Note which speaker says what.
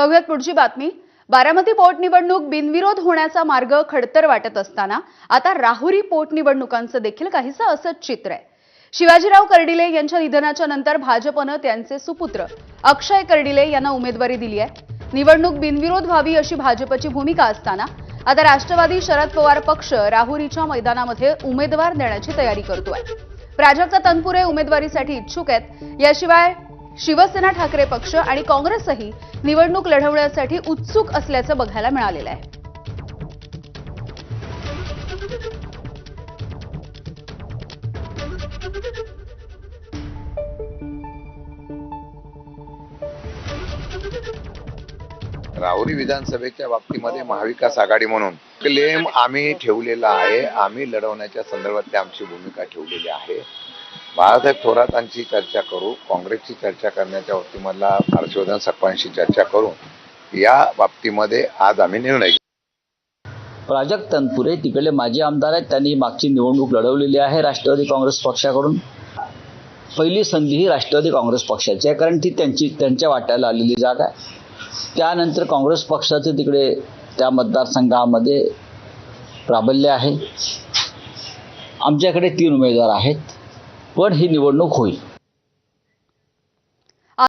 Speaker 1: बघूयात पुढची बातमी। बारामती पोटनिवडणूक बिनविरोध होण्याचा मार्ग खडतर वाटत असताना आता राहुरी पोटनिवडणुकांचं देखील काहीसं असंच चित्र आहे। शिवाजीराव कर्डिले यांच्या निधनाच्या नंतर भाजपने त्यांचे सुपुत्र अक्षय कर्डिले यांना उमेदवारी दिली आहे। निवडणूक बिनविरोध व्हावी अशी भाजपची भूमिका असताना आता राष्ट्रवादी शरद पवार पक्ष राहुरीच्या मैदानामध्ये उमेदवार देण्याची तयारी करतोय। प्राजक्ता तनपुरे उमेदवारीसाठी इच्छुक आहेत। याशिवाय शिवसेना ठाकरे पक्ष आणि काँग्रेसही निवडणूक लढवण्यासाठी उत्सुक असल्याचं बघायला मिळालेलं आहे।
Speaker 2: राहुरी विधानसभेच्या बाबतीमध्ये महाविकास आघाडी म्हणून क्लेम आम्ही ठेवलेला आहे। आम्ही लढवण्याच्या संदर्भात आमची भूमिका ठेवलेली आहे। बाळासाहेब थोरातांची चर्चा करू, काँग्रेसची चर्चा करण्याच्या बाबतीमधला हर्षवर्धन सपकाळांशी चर्चा करून या बाबतीमध्ये आज आम्ही निर्णय घेऊ।
Speaker 3: प्राजक्त तनपुरे तिकडले माजी आमदार आहेत। त्यांनी मागची निवडणूक लढवलेली आहे राष्ट्रवादी काँग्रेस पक्षाकडून। पहिली संधी ही राष्ट्रवादी काँग्रेस पक्षाची आहे, कारण ती त्यांच्या वाट्याला आलेली जागा आहे। त्यानंतर काँग्रेस पक्षाचे तिकडे त्या मतदारसंघामध्ये प्राबल्य आहे। आमच्याकडे 3 उमेदवार आहेत, पण ही निवडणूक होईल।